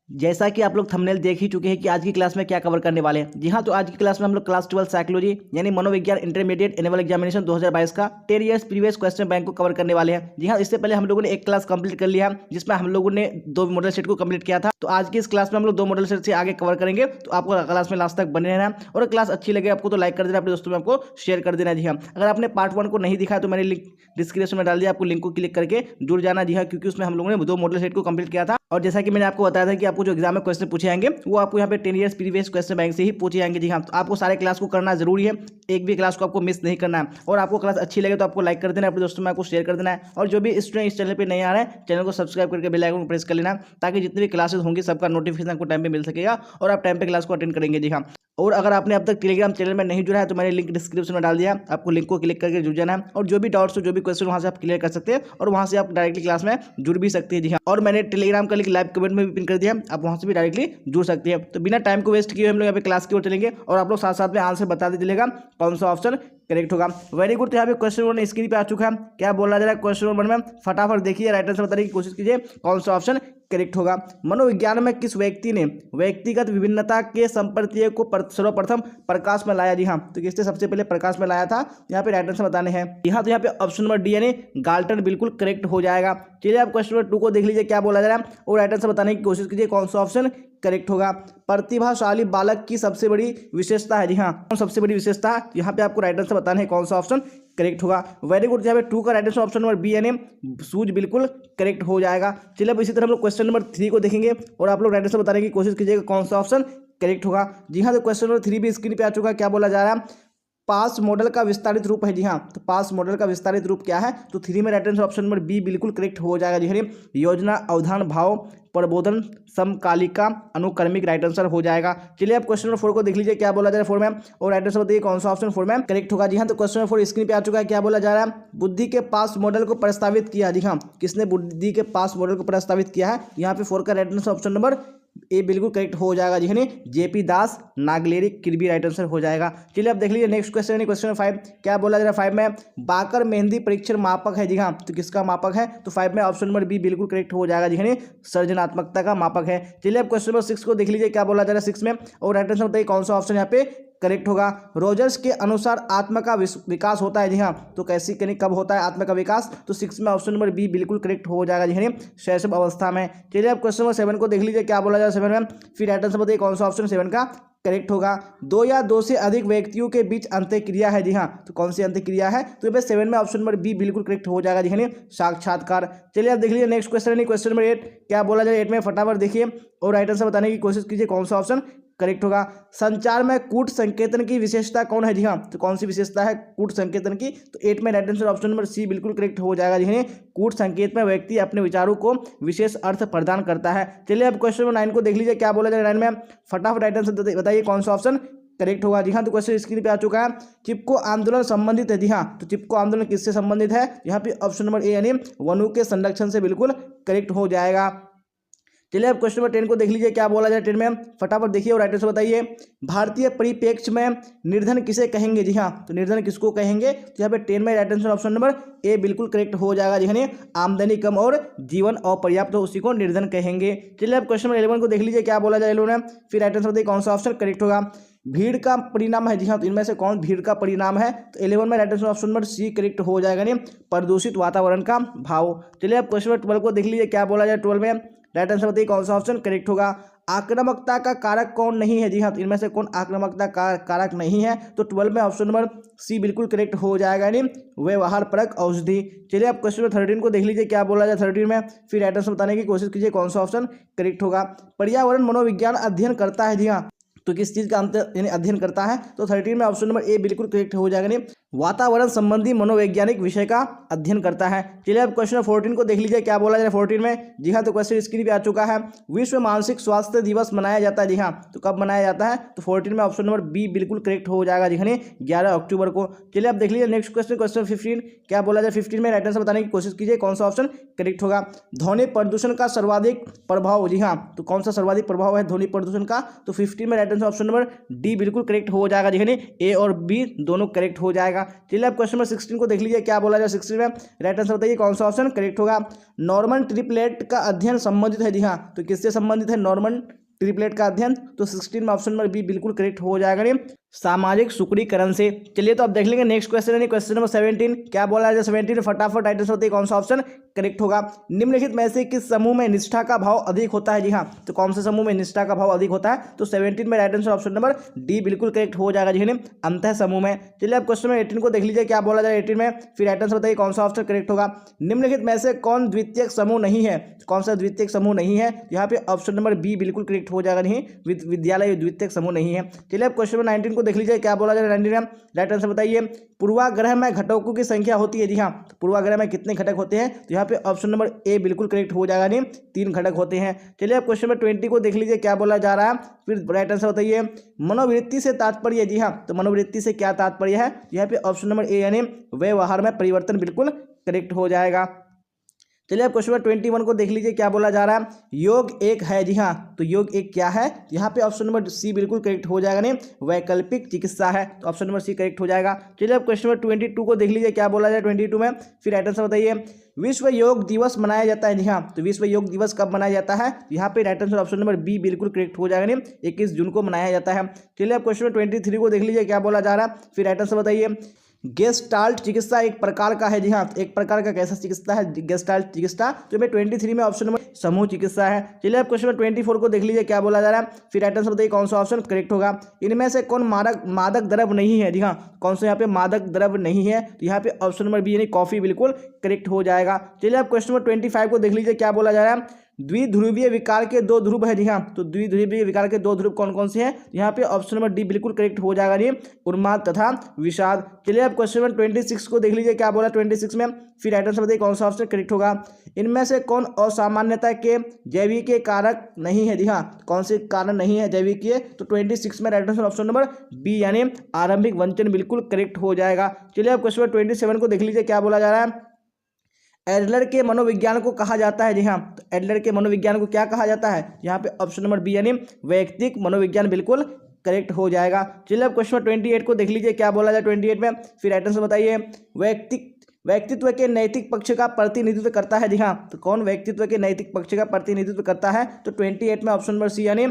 जैसा कि आप लोग थंबनेल देख ही चुके हैं कि आज की क्लास में क्या कवर करने वाले हैं। जी हाँ, तो आज की क्लास में हम लोग क्लास 12 साइकोलॉजी यानी मनोविज्ञान इंटरमीडिएट एनुअल एग्जामिनेशन 2022 का 10 ईयर्स प्रीवियस क्वेश्चन बैंक को कवर करने वाले हैं। जी हाँ, इससे पहले हम लोगों ने एक क्लास कंप्लीट कर लिया जिसमें हम लोगों ने 2 मॉडल सेट को कंप्लीट किया था। तो आज की इस क्लास में हम लोग 2 मॉडल सेट से आगे कवर करेंगे, तो आपको क्लास में लास्ट तक बने रहना है। और क्लास अच्छी लगे आपको तो लाइक कर देना, अपने दोस्तों में आपको शेयर कर देना। जी हाँ, अगर आपने पार्ट 1 को नहीं दिखा तो मैंने लिंक डिस्क्रिप्शन में डाल दिया, आपको लिंक को क्लिक करके जुड़ जाना। जी हाँ, क्योंकि उसमें हम लोगों ने 2 मॉडल सेट को कंप्लीट किया था। और जैसा कि मैंने आपको बताया था कि आपको जो एग्जाम में क्वेश्चन पूछे जाएंगे वो आपको यहाँ पे 10 ईयर्स प्रीवियस क्वेश्चन बैंक से ही पूछे जाएंगे। जी हाँ, तो आपको सारे क्लास को करना जरूरी है, एक भी क्लास को आपको मिस नहीं करना है। और आपको क्लास अच्छी लगे तो आपको लाइक कर देना, अपने दोस्तों में आपको शेयर कर देना है। और जो भी स्टूडेंट इस चैनल पे नहीं आ रहे हैं, चैनल को सब्सक्राइब करके बेल आइकन को प्रेस कर लेना, ताकि जितनी भी क्लासेस होंगी सबका नोटिफिकेशन आपको टाइम पे मिल सकेगा और आप टाइम पे क्लास को अटेंड करेंगे। जी हाँ, और अगर आपने अब तक टेलीग्राम चैनल में नहीं जुड़ा है तो मैंने लिंक डिस्क्रिप्शन में डाल दिया, आपको लिंक को क्लिक करके जुड़ जाना है। और जो भी डाउट्स हो, जो भी क्वेश्चन वहाँ से आप क्लियर कर सकते हैं और वहाँ से आप डायरेक्टली क्लास में जुड़ भी सकते हैं। जी हाँ, और मैंने टेलीग्राम का लिंक लाइव कमेंट में भी पिन कर दिया, आप वहाँ से भी डायरेक्टली जुड़ सकते हैं। तो बिना टाइम को वेस्ट किए हम लोग यहाँ पे क्लास की ओर चलेंगे और आप लोग साथ साथ में आंसर बता दीजिएगा कौन सा ऑप्शन करेक्ट होगा। Very good. तो यहाँ पे क्वेश्चन नंबर स्क्रीन पे आ चुका है, क्या बोला जा रहा है क्वेश्चन नंबर में, फटाफट देखिए, राइट आंसर बताने की कोशिश कीजिए कौन सा ऑप्शन करेक्ट होगा। मनोविज्ञान में किस व्यक्ति ने व्यक्तिगत विभिन्नता के संप्रत्यय को सर्वप्रथम प्रकाश में लाया? जी हाँ, तो किसने सबसे पहले प्रकाश में लाया था, यहाँ पे राइट आंसर बताने हैं। यहाँ तो यहाँ पे ऑप्शन नंबर डी यानी गाल्टन बिल्कुल करेक्ट हो जाएगा। चलिए आप क्वेश्चन नंबर 2 को देख लीजिए, क्या बोला जा रहा है और राइट आंसर बताने की कोशिश कीजिए कौन सा ऑप्शन करेक्ट होगा। प्रतिभाशाली बालक की सबसे बड़ी विशेषता है? जी हाँ, सबसे बड़ी विशेषता, यहाँ पे आपको राइट आंसर बताना है कौन सा ऑप्शन करेक्ट होगा। Very good. यहाँ पे 2 का right answer option number B यानी सूझ बिल्कुल करेक्ट हो जाएगा। चलिए अब इसी तरह हम लोग क्वेश्चन नंबर 3 को देखेंगे और आप लोग राइट आंसर बताने की कोशिश कीजिएगा कौन सा ऑप्शन करेक्ट होगा। जी हाँ, तो क्वेश्चन नंबर 3 भी स्क्रीन पे आ चुका है, क्या बोला जा रहा है, पास मॉडल का विस्तारित रूप है? जी हाँ, तो पास मॉडल का विस्तारित रूप क्या है, तो 3 में right answer option number B बिल्कुल करेक्ट हो जाएगा। जी हाँ, योजना, अवधान, भाव, प्रबोधन, समकालिका, अनुक्रमिक राइट आंसर हो जाएगा। चलिए आप क्वेश्चन नंबर 4 को देख लीजिए, क्या बोला जा रहा है 4 में और राइट आंसर बताइए कौन सा ऑप्शन 4 में करेक्ट होगा। जी हाँ, तो क्वेश्चन नंबर 4 स्क्रीन पे आ चुका है, क्या बोला जा रहा है, बुद्धि के पास मॉडल को प्रस्तावित किया? जी हाँ, किसने बुद्धि के पास मॉडल को प्रस्तावित किया है? यहाँ पे 4 का right answer option number A बिल्कुल करेक्ट हो जाएगा। जी हाँ, जेपी दास नागलेरी किरबी राइट आंसर हो जाएगा। चलिए आप देख लीजिए नेक्स्ट क्वेश्चन है क्वेश्चन 5, क्या बोला जा रहा है 5 में, बाकर मेहंदी परीक्षण मापक है? जी हाँ, तो किसका मापक है, तो 5 में ऑप्शन नंबर बी बिल्कुल करेक्ट हो जाएगा। जी हाँ, सृजनात्मकता का मापक है। चलिए आप क्वेश्चन नंबर 6 को देख लीजिए, क्या बोला जा रहा है 6 में और राइट आंसर बताइए कौन सा ऑप्शन यहाँ पे करेक्ट होगा। रोजर्स के अनुसार आत्मा का विकास होता है? जी हाँ, तो कैसी कहीं कब होता है आत्मा का विकास, तो 6 में ऑप्शन नंबर बी बिल्कुल करेक्ट हो जाएगा। जी हाँ, शैशव अवस्था में। चलिए आप क्वेश्चन नंबर 7 को देख लीजिए, क्या बोला जाए 7 में, फिर राइट आंसर बताइए कौन सा ऑप्शन 7 का करेक्ट होगा। 2 या 2 से अधिक व्यक्तियों के बीच अंत्यक्रिया है? जी हाँ, तो कौन सी अंत्यक्रिया है, तो ये 7 में ऑप्शन नंबर बी बिल्कुल करेक्ट हो जाएगा। जी हाँ, साक्षात्कार। चलिए आप देख लीजिए नेक्स्ट क्वेश्चन है क्वेश्चन नंबर 8, क्या बोला जाए 8 में, फटाफट देखिए और राइट आंसर बताने की कोशिश कीजिए कौन सा ऑप्शन करेक्ट होगा। संचार में कूट संकेतन की विशेषता कौन है? जी हाँ, तो कौन सी विशेषता है कूट संकेतन की, तो 8 में right answer option number C बिल्कुल करेक्ट हो जाएगा। जी हाँ, कूट संकेत में व्यक्ति अपने विचारों को विशेष अर्थ प्रदान करता है। चलिए अब क्वेश्चन नंबर 9 को देख लीजिए, क्या बोला जाए 9 में, फटाफट राइट आंसर बताइए कौन सा ऑप्शन करेक्ट होगा। जी हाँ, तो क्वेश्चन स्क्रीन पे आ चुका है, चिपको आंदोलन संबंधित है? जी हाँ, तो चिपको आंदोलन किससे संबंधित है, यहाँ पे ऑप्शन नंबर ए यानी वनों के संरक्षण से बिल्कुल करेक्ट हो जाएगा। चलिए अब क्वेश्चन नंबर 10 को देख लीजिए, क्या बोला जाए 10 में, फटाफट देखिए और राइट आंसर बताइए। भारतीय परिप्रेक्ष्य में निर्धन किसे कहेंगे? जी हाँ, तो निर्धन किसको कहेंगे, तो यहाँ पे 10 में right answer option number A बिल्कुल करेक्ट हो जाएगा। जी हाँ, आमदनी कम और जीवन अपर्याप्त तो उसी को निर्धन कहेंगे। चलिए अब क्वेश्चन नंबर 11 को देख लीजिए, क्या बोला जाए 11 में, फिर राइट आंसर बताइए कौन सा ऑप्शन करेक्ट होगा। भीड़ का परिणाम है? जी हाँ, तो इनमें से कौन भीड़ का परिणाम है, तो 11 में right answer option number C correct हो जाएगा। नहीं, प्रदूषित वातावरण का भाव। चलिए अब क्वेश्चन नंबर 12 को देख लीजिए, क्या बोला जाए 12 में, राइट आंसर बताइए कौन सा ऑप्शन करेक्ट होगा। आक्रामकता का कारक कौन नहीं है? जी हाँ, तो इनमें से कौन आक्रामकता का कारक नहीं है, तो 12 में ऑप्शन नंबर सी बिल्कुल करेक्ट हो जाएगा। यानी व्यवहार परक औषधि। चलिए आप क्वेश्चन नंबर 13 को देख लीजिए, क्या बोला जाए 13 में, फिर राइट आंसर बताने की कोशिश कीजिए कौन सा ऑप्शन करेक्ट होगा। पर्यावरण मनोविज्ञान अध्ययन करता है? जी हाँ, तो किस चीज़ का यानी अध्ययन करता है, तो 13 में ऑप्शन नंबर ए बिल्कुल करेक्ट हो जाएगा। नहीं, वातावरण संबंधी मनोवैज्ञानिक विषय का अध्ययन करता है। चलिए अब क्वेश्चन नंबर 14 को देख लीजिए, क्या बोला जाए 14 में, जी हाँ, तो क्वेश्चन स्क्रीन पे आ चुका है, विश्व मानसिक स्वास्थ्य दिवस मनाया जाता है? जी हाँ, तो कब मनाया जाता है, तो 14 में ऑप्शन नंबर बी बिल्कुल करेक्ट हो जाएगा। जी हाँ, 11 अक्टूबर को। चलिए अब देख लीजिए नेक्स्ट क्वेश्चन क्वेश्चन 15, क्या बोला जाए 15 में, राइट आंसर बताने की कोशिश कीजिए कौन सा ऑप्शन करेक्ट होगा। ध्वनि प्रदूषण का सर्वाधिक प्रभाव? जी हाँ, तो कौन सा सर्वाधिक प्रभाव है ध्वनि प्रदूषण का, तो 15 में right answer option number D बिल्कुल करेक्ट हो जाएगा। जी हाँ, ए और बी दोनों करेक्ट हो जाएगा। जाएगा। चलिए अब क्वेश्चन नंबर 16 को देख लीजिए, क्या बोला जाए 16 में, राइट आंसर बताइए कौन सा ऑप्शन करेक्ट होगा। नॉर्मन ट्रिपलेट का अध्ययन संबंधित है, जी हाँ, तो किससे संबंधित है नॉर्मन ट्रिपलेट का अध्ययन, तो 16 में ऑप्शन नंबर बी बिल्कुल करेक्ट हो जाएगा नहीं, सामाजिक सुकड़ीकरण से। चलिए तो अब देख लेंगे नेक्स्ट क्वेश्चन है क्वेश्चन नंबर 17, क्या बोला है 17 फटाफट राइट आंसर बताइए कौन सा ऑप्शन करेक्ट होगा। निम्नलिखित में से किस समूह में निष्ठा का भाव अधिक होता है, जी हाँ, तो कौन से समूह में निष्ठा का भाव अधिक होता है, तो 17 में right answer option number D बिल्कुल करेक्ट हो जाएगा, जी अंतः समूह में। चलिए अब क्वेश्चन नंबर 18 को देख लीजिए, क्या बोला जाए 18 में, फिर राइट आंसर बताइए कौन सा ऑप्शन करेक्ट होगा। निम्नलिखित में से कौन द्वितीयक समूह नहीं है, कौन सा द्वितीयक समूह नहीं है, यहाँ पे ऑप्शन नंबर बी बिल्कुल करेक्ट हो जाएगा, नहीं विद्यालय द्वितीयक समूह नहीं है। चलिए अब क्वेश्चन नंबर 19 को देख लीजिए, क्या बोला जाए 19 में, राइट आंसर बताइए। पूर्वाग्रह में घटकों की संख्या होती है, जी हाँ, तो पूर्वाग्रह में कितने घटक होते हैं, तो यहाँ पे ऑप्शन नंबर ए बिल्कुल करेक्ट हो जाएगा, नहीं 3 घटक होते हैं। चलिए अब क्वेश्चन नंबर 20 को देख लीजिए, क्या बोला जा रहा है, फिर राइट आंसर बताइए। मनोवृत्ति से तात्पर्य, जी हाँ, तो मनोवृत्ति से क्या तात्पर्य है, यहाँ पे ऑप्शन नंबर ए यानी व्यवहार में परिवर्तन बिल्कुल करेक्ट हो जाएगा। चलिए अब क्वेश्चन नंबर 21 को देख लीजिए, क्या बोला जा रहा है, योग एक है, जी हाँ, तो योग एक क्या है, यहाँ पे ऑप्शन नंबर सी बिल्कुल करेक्ट हो जाएगा, नहीं वैकल्पिक चिकित्सा है, तो ऑप्शन नंबर सी करेक्ट हो जाएगा। चलिए अब क्वेश्चन नंबर 22 को देख लीजिए, क्या बोला जाए 22 में, फिर राइट आंसर बताइए। विश्व योग दिवस मनाया जाता है, जी हाँ, तो विश्व योग दिवस कब मनाया जाता है, यहाँ पे right answer option number B बिल्कुल करेक्ट हो जाएगा, नहीं 21 जून को मनाया जाता है। चलिए अब क्वेश्चन नंबर 23 को देख लीजिए, क्या बोला जा रहा है, फिर राइट आंसर बताइए। गेस्टाल्ट चिकित्सा एक प्रकार का है, जी हाँ, एक प्रकार का कैसा चिकित्सा है गेस्टाल्ट चिकित्सा, तो मैं 23 में ऑप्शन नंबर समूह चिकित्सा है। चलिए अब क्वेश्चन नंबर 24 को देख लीजिए, क्या बोला जा रहा है, फिर राइट आंसर बताइए कौन सा ऑप्शन करेक्ट होगा। इनमें से कौन मादक द्रव्य नहीं है, जी हाँ, कौन सा यहाँ पे मादक द्रव्य नहीं है, तो यहाँ पे ऑप्शन नंबर बी यानी कॉफी बिल्कुल करेक्ट हो जाएगा। चलिए अब क्वेश्चन नंबर 25 को देख लीजिए, क्या बोला जा रहा है। द्विध्रुवीय विकार के 2 ध्रुव है, जी हाँ, तो द्विध्रुवीय विकार के 2 ध्रुव कौन कौन से हैं, यहाँ पे ऑप्शन नंबर डी बिल्कुल करेक्ट हो जाएगा, ये उन्माद तथा विषाद। चलिए अब क्वेश्चन नंबर 26 को देख लीजिए, क्या बोला 26 में, फिर राइट आंसर बताइए कौन सा ऑप्शन करेक्ट होगा। इनमें से कौन असामान्यता के जैविकीय कारक नहीं है, जी हाँ, कौन से कारण नहीं है जैविकीय, तो 26 में right answer option number B यानी आरंभिक वंचन बिल्कुल करेक्ट हो जाएगा। चलिए अब क्वेश्चन नंबर 27 को देख लीजिए, क्या बोला जा रहा है। एडलर के मनोविज्ञान को कहा जाता है, जी हाँ, तो एडलर के मनोविज्ञान को क्या कहा जाता है, यहाँ पे ऑप्शन नंबर बी यानी वैयक्तिक मनोविज्ञान बिल्कुल करेक्ट हो जाएगा। चलिए अब क्वेश्चन 28 को देख लीजिए, क्या बोला जाए 28 में, फिर राइट आंसर बताइए। व्यक्तित्व के नैतिक पक्ष का प्रतिनिधित्व करता है, जी हाँ, तो कौन व्यक्तित्व के नैतिक पक्ष का प्रतिनिधित्व करता है, तो 28 में ऑप्शन नंबर सी यानी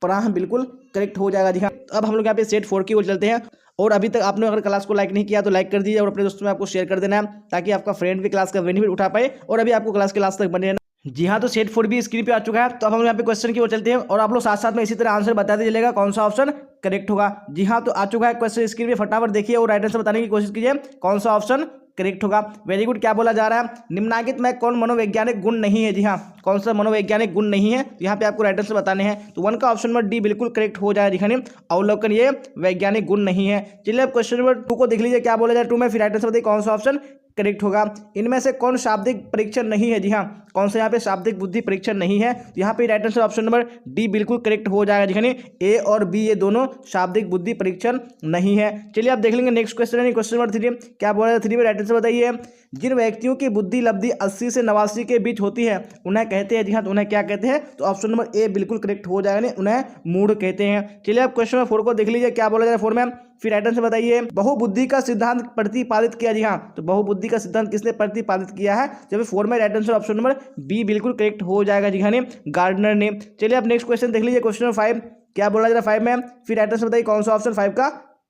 प्राह बिल्कुल करेक्ट हो जाएगा, जी हाँ। अब हम लोग यहाँ पे सेट 4 की ओर चलते हैं, और अभी तक आपने अगर क्लास को लाइक नहीं किया तो लाइक कर दीजिए और अपने दोस्तों में आपको शेयर कर देना है, ताकि आपका फ्रेंड भी क्लास का बेनिफिट उठा पाए और अभी आपको क्लास के लास्ट तक बने रहना। जी हाँ, तो सेट 4 भी स्क्रीन पे आ चुका है, तो अब हम यहाँ पे क्वेश्चन की ओर चलते हैं और आप लोग साथ साथ में इसी तरह आंसर बताते चलेगा कौन सा ऑप्शन करेक्ट होगा। जी हाँ, तो आ चुका है क्वेश्चन स्क्रीन पे, फटाफट देखिए और राइट आंसर बताने की कोशिश कीजिए कौन सा ऑप्शन करेक्ट होगा। Very good. क्या बोला जा रहा है, निम्नलिखित में कौन मनोवैज्ञानिक गुण नहीं है, जी हाँ, कौन सा मनोवैज्ञानिक गुण नहीं है, यहाँ पे आपको राइट आंसर बताने हैं, तो 1 का ऑप्शन नंबर डी बिल्कुल करेक्ट हो जाएगा, दिखाने अवलोकन ये वैज्ञानिक गुण नहीं है। चलिए अब क्वेश्चन नंबर 2 को देख लीजिए, क्या बोला जाए 2 में, फिर राइट आंसर बताइए कौन सा ऑप्शन करेक्ट होगा। इनमें से कौन शाब्दिक परीक्षण नहीं है, जी हाँ, कौन सा यहाँ पे शाब्दिक बुद्धि परीक्षण नहीं है, यहाँ पे right answer option number D बिल्कुल करेक्ट हो जाएगा, दिखाने ए और बी ये दोनों शाब्दिक बुद्धि परीक्षण नहीं है। चलिए आप देख लेंगे नेक्स्ट क्वेश्चन है क्वेश्चन नंबर 3, क्या बोला जाए 3 में, राइट आंसर बताइए। जिन व्यक्तियों की बुद्धि लब्धि 80 से 89 के बीच होती है उन्हें कहते हैं, जी हाँ, तो उन्हें क्या कहते हैं, तो ऑप्शन नंबर ए बिल्कुल करेक्ट हो जाएगा, नहीं उन्हें मूढ़ कहते हैं। चलिए आप क्वेश्चन नंबर 4 को देख लीजिए, क्या बोला जाए 4 में, फिर राइट आंसर बताइए। बहुबुद्धि का सिद्धांत प्रतिपादित किया, जी हाँ, तो बहुबुद्धि का सिद्धांत किसने प्रतिपादित किया है, जब 4 में right answer option number B बिल्कुल करेक्ट हो जाएगा, जी हाँ, गार्डनर ने। चलिए आप नेक्स्ट क्वेश्चन देख लीजिए क्वेश्चन नंबर 5, क्या बोला जा रहा है 5 में, फिर राइट आंसर बताइए कौन सा ऑप्शन 5 का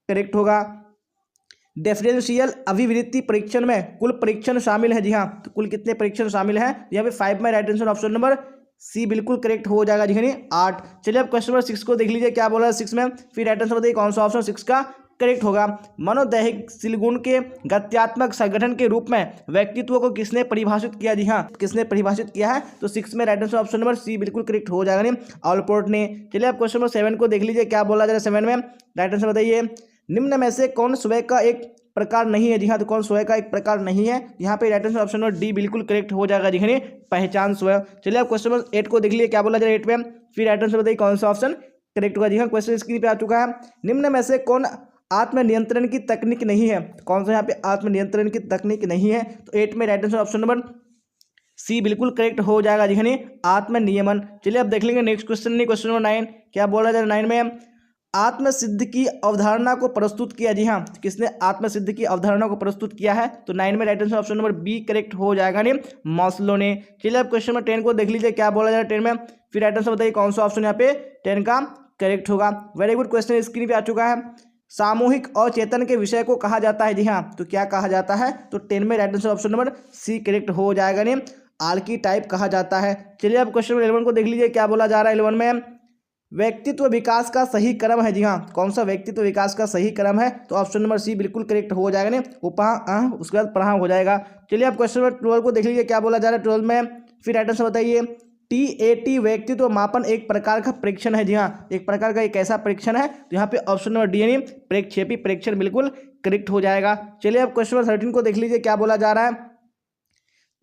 करेक्ट होगा। डिफरेंशियल अभिवृत्ति परीक्षण में कुल परीक्षण शामिल है, जी हाँ, तो कुल कितने परीक्षण शामिल हैं, यहाँ पे 5 में right answer option number C बिल्कुल करेक्ट हो जाएगा, जी हाँ, 8। चलिए अब क्वेश्चन नंबर 6 को देख लीजिए, क्या बोला है 6 में, फिर राइट आंसर बताइए कौन सा ऑप्शन 6 का करेक्ट होगा। मनोदैहिक सिलगुण के गत्यात्मक संगठन के रूप में व्यक्तित्व को किसने परिभाषित किया, जी हाँ, किसने परिभाषित किया है, तो 6 में right answer option number C बिल्कुल करेक्ट हो जाएगा, नहीं ऑलपोर्ट ने। चलिए अब क्वेश्चन नंबर 7 को देख लीजिए, क्या बोला जा रहा है 7 में, राइट आंसर बताइए। निम्न में से कौन स्वयं का एक प्रकार नहीं है, जी हाँ, तो कौन स्वयं का एक प्रकार नहीं है, यहाँ पे right answer option number D बिल्कुल करेक्ट हो जाएगा, जी हाँ, पहचान स्वयं। चलिए अब क्वेश्चन नंबर 8 को देख लीजिए, क्या बोला जा रहा है 8 में, फिर राइट आंसर बताइए कौन सा ऑप्शन करेक्ट होगा, जी हाँ, क्वेश्चन स्क्रीन पे आ चुका है। निम्न में से कौन आत्मनियंत्रण की तकनीक नहीं है, कौन सा यहाँ पे आत्मनियंत्रण की तकनीक नहीं है, तो 8 में right answer option number C बिल्कुल करेक्ट हो जाएगा, जी हाँ, आत्मनियमन। चलिए अब देख लेंगे नेक्स्ट क्वेश्चन नहीं क्वेश्चन नंबर 9, क्या बोला जा रहा है 9 में, आत्मसिद्ध की अवधारणा को प्रस्तुत किया। जी हाँ, किसने आत्मसिद्ध की अवधारणा को प्रस्तुत किया है? तो 9 में right answer option number B correct हो जाएगा नहीं, मास्लो ने। चलिए अब क्वेश्चन नंबर 10 को देख लीजिए, क्या बोला जा रहा है 10 में, फिर राइट आंसर बताइए कौन सा ऑप्शन यहाँ पे 10 का करेक्ट होगा। वेरी गुड क्वेश्चन स्क्रीन पे आ चुका है। सामूहिक अचेतन के विषय को कहा जाता है। जी हाँ, तो क्या कहा जाता है? तो 10 में right answer option number C correct हो जाएगा नहीं, आर्कीटाइप कहा जाता है। चलिए अब क्वेश्चन नंबर 11 को देख लीजिए, क्या बोला जा रहा है 11 में, व्यक्तित्व विकास का सही क्रम है। जी हाँ, कौन सा व्यक्तित्व विकास का सही क्रम है? तो ऑप्शन नंबर सी बिल्कुल करेक्ट हो जाएगा नहीं, उसके बाद पढ़ा हो जाएगा। चलिए अब क्वेश्चन नंबर 12 को देख लीजिए, क्या बोला जा रहा है 12 में, फिर राइट आंसर बताइए। TAT व्यक्तित्व मापन एक प्रकार का परीक्षण है। जी हाँ, एक प्रकार का एक ऐसा परीक्षण है। तो यहाँ पे ऑप्शन नंबर डी यानी प्रेक्षेपी परीक्षण बिल्कुल करेक्ट हो जाएगा। चलिए अब क्वेश्चन नंबर 13 को देख लीजिए, क्या बोला जा रहा है,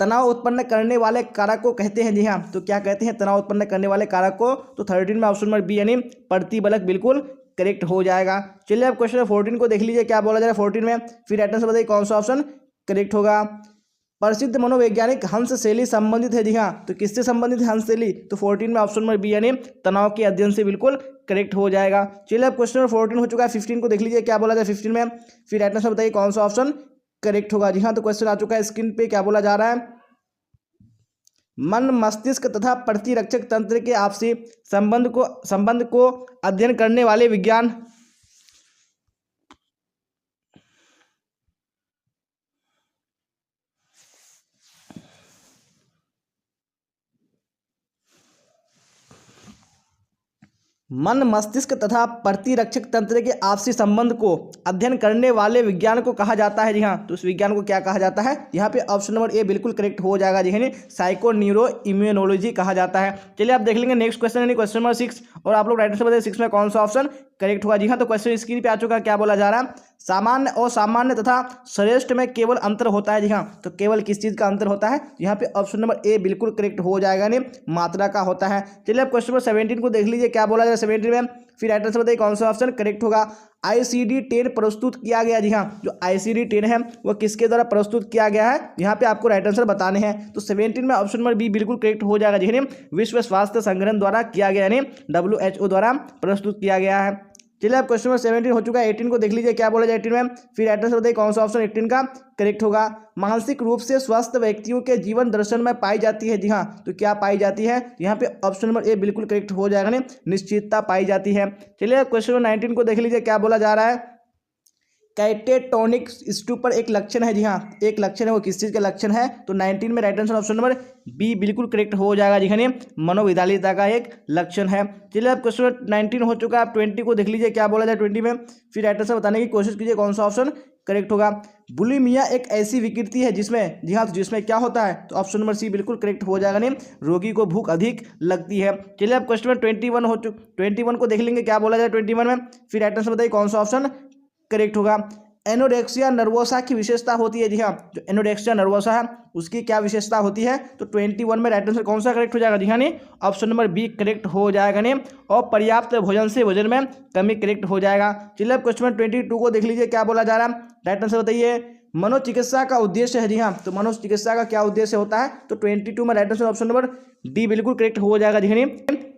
तनाव उत्पन्न करने वाले कारक को कहते हैं। जी हाँ, तो क्या कहते हैं तनाव उत्पन्न करने वाले कारक को? तो 13 में ऑप्शन नंबर बी यानी प्रतिबलक बिल्कुल करेक्ट हो जाएगा। चलिए अब क्वेश्चन नंबर 14 को देख लीजिए, क्या बोला जा रहा है 14 में, फिर राइट आंसर बताइए कौन सा ऑप्शन करेक्ट होगा। प्रसिद्ध मनोवैज्ञानिक हंस शैली संबंधित है। जी हाँ, तो किससे संबंधित है हंस शैली? तो 14 में ऑप्शन नंबर बी यानी तनाव के अध्ययन से बिल्कुल करेक्ट हो जाएगा। चलिए अब क्वेश्चन नंबर 14 हो चुका है, 15 को देख लीजिए, क्या बोला जाए 15 में, फिर राइट आंसर बताइए कौन सा ऑप्शन करेक्ट होगा। जी हाँ, तो क्वेश्चन आ चुका है स्क्रीन पे, क्या बोला जा रहा है, मन मस्तिष्क तथा प्रतिरक्षक तंत्र के आपसी संबंध को अध्ययन करने वाले विज्ञान मन मस्तिष्क तथा प्रतिरक्षक तंत्र के आपसी संबंध को अध्ययन करने वाले विज्ञान को कहा जाता है। जी हाँ, तो उस विज्ञान को क्या कहा जाता है? यहाँ पे ऑप्शन नंबर ए बिल्कुल करेक्ट हो जाएगा। जी हाँ, साइको न्यूरो इम्यूनोलॉजी कहा जाता है। चलिए आप देख लेंगे नेक्स्ट क्वेश्चन यानी क्वेश्चन नंबर 6, और आप लोग राइट आंसर बताइए 6 में कौन सा ऑप्शन करेक्ट होगा। जी हाँ, तो क्वेश्चन स्क्रीन पे आ चुका है, क्या बोला जा रहा है, सामान्य और सामान्य तथा श्रेष्ठ में केवल अंतर होता है। जी हाँ, तो केवल किस चीज़ का अंतर होता है? यहाँ पे ऑप्शन नंबर ए बिल्कुल करेक्ट हो जाएगा, नहीं मात्रा का होता है। चलिए अब क्वेश्चन नंबर 17 को देख लीजिए, क्या बोला जा रहा है 17 में, फिर राइट आंसर बताइए कौन सा ऑप्शन करेक्ट होगा। ICD-10 प्रस्तुत किया गया। जी हाँ, जो ICD-10 है वो किसके द्वारा प्रस्तुत किया गया है? यहाँ पे आपको राइट आंसर बताने हैं। तो 17 में ऑप्शन नंबर बी बिल्कुल करेक्ट हो जाएगा। जी हाँ, विश्व स्वास्थ्य संगठन द्वारा किया गया, यानी WHO द्वारा प्रस्तुत किया गया है। चलिए अब क्वेश्चन नंबर 17 हो चुका है, 18 को देख लीजिए, क्या बोला जाए 18 में, फिर राइट आंसर बताइए कौन सा ऑप्शन 18 का करेक्ट होगा। मानसिक रूप से स्वस्थ व्यक्तियों के जीवन दर्शन में पाई जाती है। जी हाँ, तो क्या पाई जाती है? यहाँ पे ऑप्शन नंबर ए बिल्कुल करेक्ट हो जाएगा, नहीं निश्चितता पाई जाती है। चलिए क्वेश्चन नंबर 19 को देख लीजिए, क्या बोला जा रहा है, कैटेटोनिक स्टूपर एक लक्षण है। जी हाँ, एक लक्षण है, वो किस चीज़ का लक्षण है? तो 19 में right answer option number B बिल्कुल करेक्ट हो जाएगा। जी हाँ, मनोविदालिता का एक लक्षण है। चलिए अब क्वेश्चन नंबर 19 हो चुका है, आप 20 को देख लीजिए, क्या बोला जाए 20 में, फिर राइट आंसर बताने की कोशिश कीजिए कौन सा ऑप्शन करेक्ट होगा। बुलिमिया एक ऐसी विकृति है जिसमें, जी हाँ, तो जिसमें क्या होता है? तो ऑप्शन नंबर सी बिल्कुल करेक्ट हो जाएगा, नहीं रोगी को भूख अधिक लगती है। चलिए अब क्वेश्चन नंबर 21 को देख लेंगे, क्या बोला जाए 21 में, फिर राइट आंसर बताइए कौन सा ऑप्शन करेक्ट होगा। एनोरेक्सिया नर्वोसा की विशेषता होती है। जी हाँ, जो एनोरेक्सिया नर्वोसा है उसकी क्या विशेषता होती है? तो 21 में राइट आंसर कौन सा करेक्ट हो जाएगा? जी हाँ, नहीं ऑप्शन नंबर बी करेक्ट हो जाएगा, नहीं और पर्याप्त भोजन से वजन में कमी करेक्ट हो जाएगा। चलिए अब क्वेश्चन नंबर 22 को देख लीजिए, क्या बोला जा रहा है, राइट आंसर बताइए। मनोचिकित्सा का उद्देश्य है। जी हाँ, तो मनोचिकित्सा का क्या उद्देश्य होता है? तो 22 में right answer option number D बिल्कुल करेक्ट हो जाएगा। जी हाँ,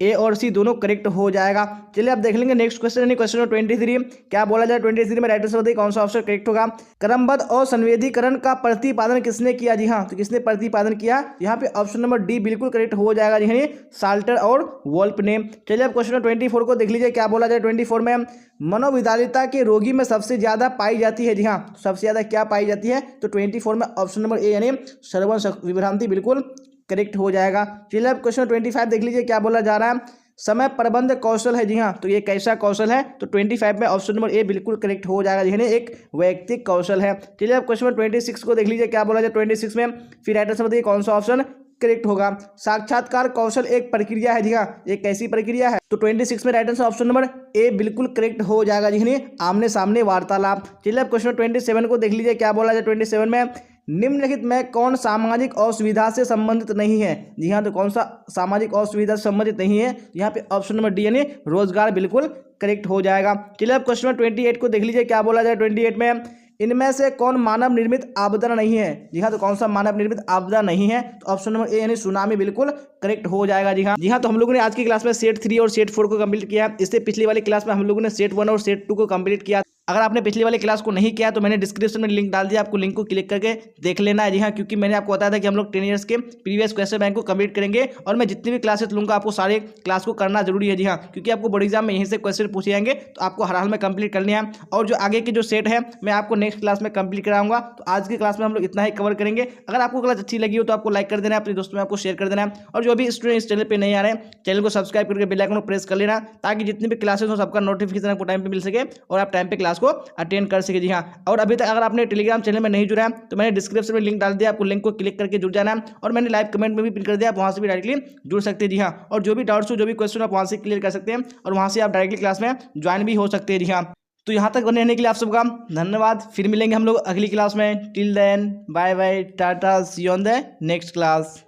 ए और सी दोनों करेक्ट हो जाएगा। चलिए आप देख लेंगे नेक्स्ट क्वेश्चन यानी क्वेश्चन नंबर 23, क्या बोला जाए 23 में राइट आंसर बताइए कौन सा ऑप्शन करेक्ट होगा। क्रमबद्ध और संवेदीकरण का प्रतिपादन किसने किया? जी हाँ, तो किसने प्रतिपादन किया? यहाँ पे ऑप्शन नंबर डी बिल्कुल करेक्ट हो जाएगा। जी हाँ, साल्टर और वोल्फ ने। चलिए आप क्वेश्चन नंबर 24 को देख लीजिए, क्या बोला जाए 24 में, मनोविदालिता के रोगी में सबसे ज्यादा पाई जाती है। जी हाँ, सबसे ज्यादा क्या पाई जाती है? तो 24 में ऑप्शन नंबर ए यानी श्रवण विभ्रांति बिल्कुल करेक्ट हो जाएगा। चलिए अब क्वेश्चन 25 देख लीजिए, क्या बोला जा रहा है, समय प्रबंध कौशल है। जी हाँ, तो ये कैसा कौशल है? तो 25 में ऑप्शन नंबर ए बिल्कुल करेक्ट हो जाएगा। जी हाँ, एक वैयक्तिक कौशल है। चलिए अब क्वेश्चन 26 को देख लीजिए, क्या बोला जाए 26 में, फिर राइट आंसर बताइए कौन सा ऑप्शन करेक्ट होगा। साक्षात्कार कौशल एक प्रक्रिया है। जी हाँ, एक कैसी प्रक्रिया है? तो 26 में right answer option number A बिल्कुल करेक्ट हो जाएगा। जी हाँ, आमने सामने वार्तालाप। चलिए अब क्वेश्चन 27 को देख लीजिए, क्या बोला जाए 27 में, निम्नलिखित में कौन सामाजिक असुविधा से संबंधित नहीं है? जी हाँ, तो कौन सा सामाजिक असुविधा से संबंधित नहीं है? यहाँ पे ऑप्शन नंबर डी यानी रोजगार बिल्कुल करेक्ट हो जाएगा। चलिए अब क्वेश्चन 28 को देख लीजिए, क्या बोला जाए 28 में, इनमें से कौन मानव निर्मित आपदा नहीं है? जी हाँ, तो कौन सा मानव निर्मित आपदा नहीं है? तो ऑप्शन नंबर ए यानी सुनामी बिल्कुल करेक्ट हो जाएगा। जी हाँ, जी हाँ, तो हम लोगों ने आज की क्लास में सेट 3 और सेट 4 को कंप्लीट किया। इससे पिछली वाली क्लास में हम लोगों ने सेट 1 और सेट 2 को कंप्लीट किया। अगर आपने पिछली वाली क्लास को नहीं किया तो मैंने डिस्क्रिप्शन में लिंक डाल दिया, आपको लिंक को क्लिक करके देख लेना है। जी हाँ, क्योंकि मैंने आपको बताया था कि हम लोग 10 ईयर्स के प्रीवियस क्वेश्चन बैंक को कंप्लीट करेंगे और मैं जितनी भी क्लासेस लूंगा आपको सारे क्लास को करना जरूरी है। जी हाँ, क्योंकि आपको बोर्ड एग्जाम में यहीं से क्वेश्चन पूछे जाएंगे, तो आपको हर हाल में कंप्लीट करनी है। और जो आगे की जो सेट है मैं आपको नेक्स्ट क्लास में कंप्लीट कराऊंगा। तो आज की क्लास में हम लोग इतना ही कवर करेंगे। अगर आपको क्लास अच्छी लगी हो तो आपको लाइक कर देना है, अपने दोस्तों में आपको शेयर कर देना है। और जो भी स्टूडेंट इस चैनल पर नहीं आ रहे हैं, चैनल को सब्सक्राइब करके बेल आइकन को प्रेस कर लेना, ताकि जितनी भी क्लासेस हो सबका नोटिफिकेशन आपको टाइम पे मिल सके और आप टाइम पे क्लास को अटेंड कर सके। जी हाँ, और अभी तक अगर आपने टेलीग्राम चैनल में नहीं जुड़ा है तो मैंने डिस्क्रिप्शन में लिंक डाल दिया, आपको लिंक को क्लिक करके जुड़ जाना है। और मैंने लाइव कमेंट में भी पिन कर दिया, आप वहां से भी डायरेक्टली जुड़ सकते हैं। जी हाँ, और जो भी डाउट्स हो, जो भी क्वेश्चन आप वहां से क्लियर कर सकते हैं और वहां से आप डायरेक्टली क्लास में ज्वाइन भी हो सकते हैं। जी हाँ, तो यहाँ तक बने रहने के लिए आप सबका धन्यवाद। फिर मिलेंगे हम लोग अगली क्लास में। Till then bye bye, tata, see you on the next class.